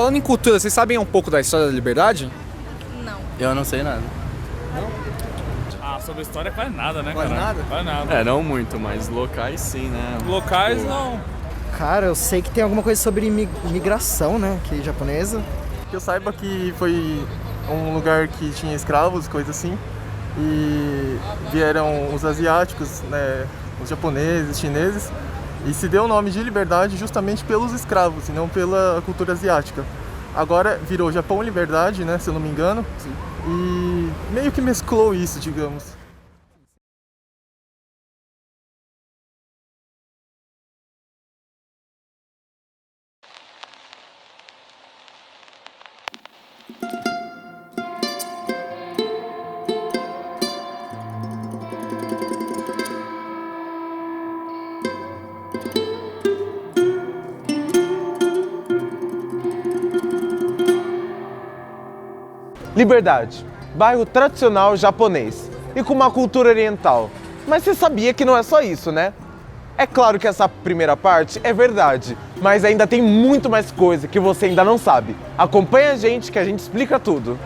Falando em cultura, vocês sabem um pouco da história da Liberdade? Não. Eu não sei nada. Sobre história quase nada, né, Quase cara? nada? Quase nada. Não muito, mas locais sim, né? Locais não. Cara, eu sei que tem alguma coisa sobre imigração, né, que japonesa. Que eu saiba que foi um lugar que tinha escravos, coisa assim, e vieram os asiáticos, né, os japoneses, chineses, e se deu o nome de Liberdade justamente pelos escravos e não pela cultura asiática. Agora virou Japão Liberdade, né, se eu não me engano, sim. E meio que mesclou isso, digamos. Liberdade, bairro tradicional japonês e com uma cultura oriental. Mas você sabia que não é só isso, né? É claro que essa primeira parte é verdade, mas ainda tem muito mais coisa que você ainda não sabe. Acompanha a gente que a gente explica tudo.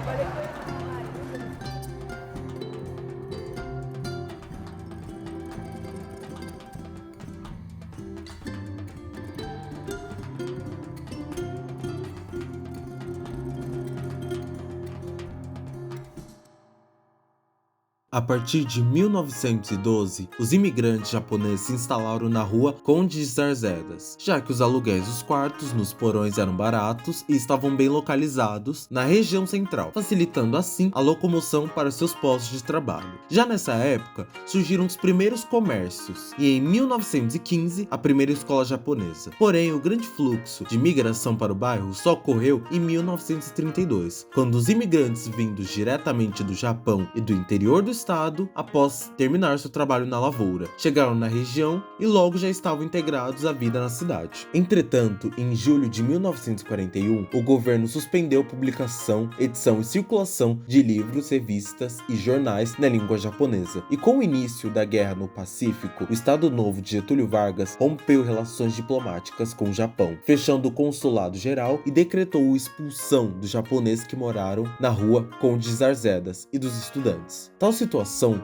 A partir de 1912, os imigrantes japoneses se instalaram na rua Conde de Zarzedas, já que os aluguéis dos quartos nos porões eram baratos e estavam bem localizados na região central, facilitando assim a locomoção para seus postos de trabalho. Já nessa época, surgiram os primeiros comércios e em 1915 a primeira escola japonesa. Porém, o grande fluxo de migração para o bairro só ocorreu em 1932, quando os imigrantes vindos diretamente do Japão e do interior do estado, após terminar seu trabalho na lavoura, chegaram na região e logo já estavam integrados à vida na cidade. Entretanto, em julho de 1941, o governo suspendeu a publicação, edição e circulação de livros, revistas e jornais na língua japonesa. E com o início da guerra no Pacífico, o Estado Novo de Getúlio Vargas rompeu relações diplomáticas com o Japão, fechando o consulado geral e decretou a expulsão dos japoneses que moraram na rua Conde de Zarzedas e dos estudantes. Tal situação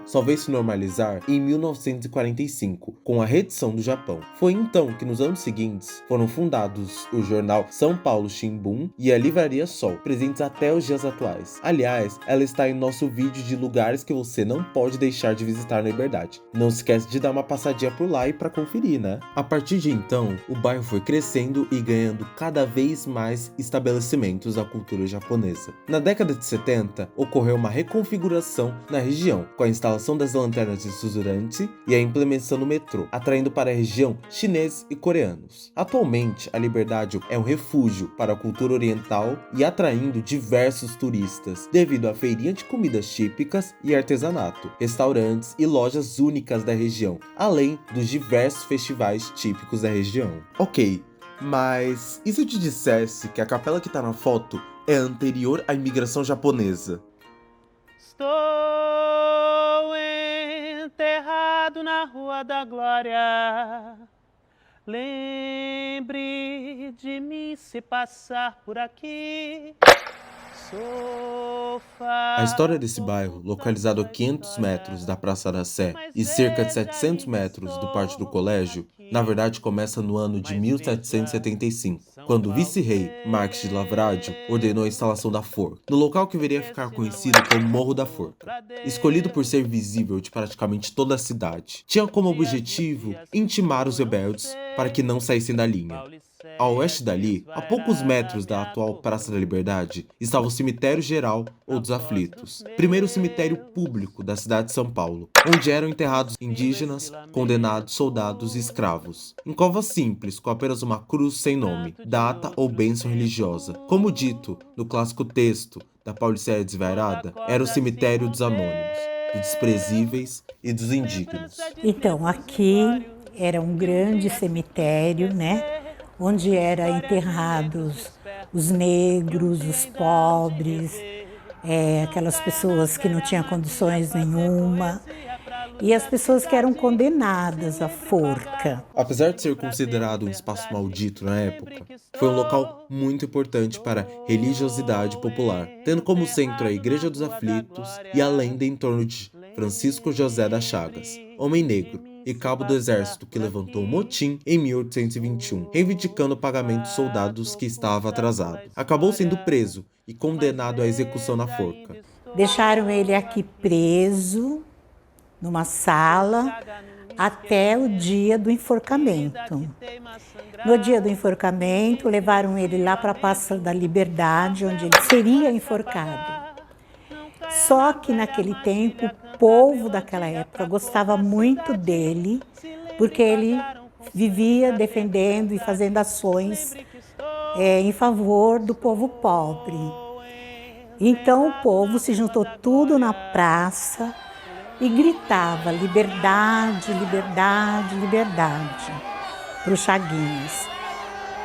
só veio se normalizar em 1945, com a redição do Japão. Foi então que nos anos seguintes foram fundados o jornal São Paulo Shimbun e a Livraria Sol, presentes até os dias atuais. Aliás, ela está em nosso vídeo de lugares que você não pode deixar de visitar na Liberdade. Não se esquece de dar uma passadinha por lá e para conferir, né? A partir de então, o bairro foi crescendo e ganhando cada vez mais estabelecimentos da cultura japonesa. Na década de 70, ocorreu uma reconfiguração na região, com a instalação das lanternas de Suzuranchi e a implementação do metrô, atraindo para a região chineses e coreanos. Atualmente, a Liberdade é um refúgio para a cultura oriental e atraindo diversos turistas, devido à feirinha de comidas típicas e artesanato, restaurantes e lojas únicas da região, além dos diversos festivais típicos da região. Ok, mas e se eu te dissesse que a capela que tá na foto é anterior à imigração japonesa? Estou enterrado na Rua da Glória. Lembre de mim se passar por aqui. A história desse bairro, localizado a 500 metros da Praça da Sé e cerca de 700 metros do Pátio do Colégio, na verdade começa no ano de 1775, quando o vice-rei Marques de Lavradio ordenou a instalação da forca, no local que viria a ficar conhecido como Morro da Forca, escolhido por ser visível de praticamente toda a cidade. Tinha como objetivo intimar os rebeldes para que não saíssem da linha. A oeste dali, a poucos metros da atual Praça da Liberdade, estava o Cemitério Geral ou dos Aflitos, primeiro cemitério público da cidade de São Paulo, onde eram enterrados indígenas, condenados, soldados e escravos, em cova simples com apenas uma cruz sem nome, data ou bênção religiosa. Como dito no clássico texto da Paulicéia Desvairada, era o cemitério dos anônimos, dos desprezíveis e dos indignos. Então, aqui era um grande cemitério, né? Onde eram enterrados os negros, os pobres, aquelas pessoas que não tinham condições nenhuma. e as pessoas que eram condenadas à forca. Apesar de ser considerado um espaço maldito na época, foi um local muito importante para a religiosidade popular, tendo como centro a Igreja dos Aflitos e a lenda em torno de Francisco José das Chagas, homem negro e cabo do exército que levantou um motim em 1821, reivindicando o pagamento de soldados que estava atrasado. Acabou sendo preso e condenado à execução na forca. Deixaram ele aqui preso, numa sala, até o dia do enforcamento. No dia do enforcamento, levaram ele lá para a Praça da Liberdade, onde ele seria enforcado. Só que naquele tempo, o povo daquela época gostava muito dele, porque ele vivia defendendo e fazendo ações em favor do povo pobre. Então o povo se juntou tudo na praça e gritava liberdade, liberdade, liberdade para o Chaguinhas.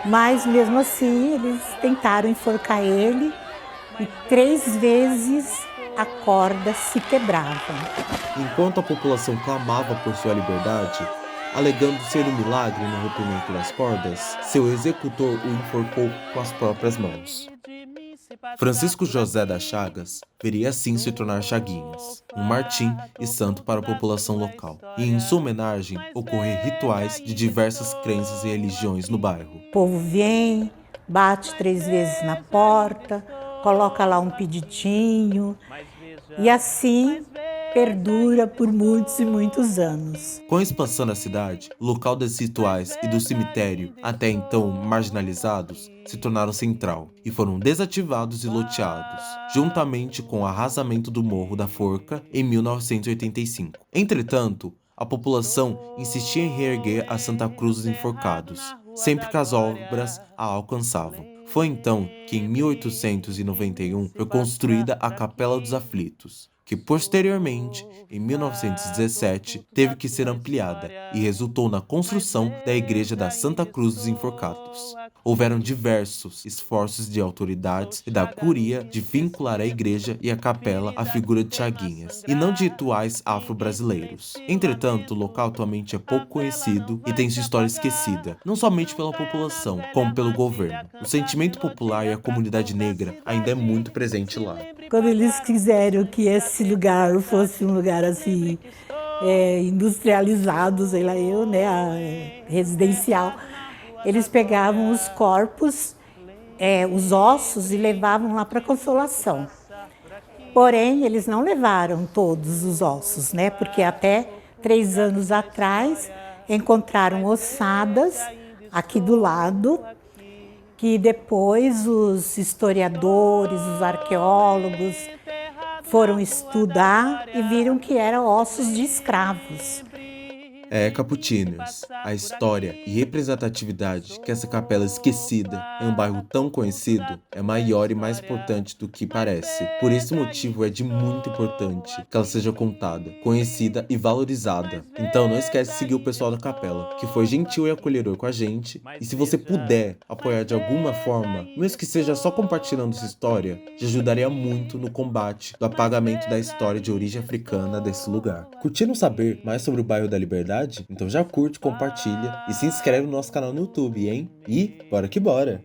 Mas mesmo assim eles tentaram enforcar ele e 3 vezes a corda se quebrava. Enquanto a população clamava por sua liberdade, alegando ser um milagre no rompimento das cordas, seu executor o enforcou com as próprias mãos. Francisco José das Chagas viria assim se tornar Chaguinhas, um martim e santo para a população local, e em sua homenagem ocorrer rituais de diversas crenças e religiões no bairro. O povo vem, bate 3 vezes na porta, coloca lá um pedidinho, e assim perdura por muitos e muitos anos. Com a expansão da cidade, o local desses rituais e do cemitério, até então marginalizados, se tornaram central e foram desativados e loteados, juntamente com o arrasamento do Morro da Forca em 1985. Entretanto, a população insistia em reerguer a Santa Cruz dos Enforcados, sempre que as obras a alcançavam. Foi então que, em 1891, foi construída a Capela dos Aflitos, que posteriormente, em 1917, teve que ser ampliada e resultou na construção da Igreja da Santa Cruz dos Enforcados. Houveram diversos esforços de autoridades e da curia de vincular a igreja e a capela à figura de Chaguinhas, e não de rituais afro-brasileiros. Entretanto, o local atualmente é pouco conhecido e tem sua história esquecida, não somente pela população, como pelo governo. O sentimento popular e a comunidade negra ainda é muito presente lá. Quando eles quiseram que esse lugar fosse um lugar assim, industrializado, sei lá eu, né, residencial, eles pegavam os corpos, os ossos, e levavam lá para Consolação. Porém, eles não levaram todos os ossos, né, porque até 3 anos atrás encontraram ossadas aqui do lado, que depois os historiadores, os arqueólogos foram estudar e viram que eram ossos de escravos. Caputinhos, a história e representatividade que essa capela esquecida em um bairro tão conhecido é maior e mais importante do que parece. Por esse motivo é de muito importante que ela seja contada, conhecida e valorizada. Então não esquece de seguir o pessoal da capela, que foi gentil e acolhedor com a gente, e se você puder apoiar de alguma forma, mesmo que seja só compartilhando essa história, já ajudaria muito no combate do apagamento da história de origem africana desse lugar. Curtindo saber mais sobre o bairro da Liberdade? Então já curte, compartilha e se inscreve no nosso canal no YouTube, hein? E bora que bora!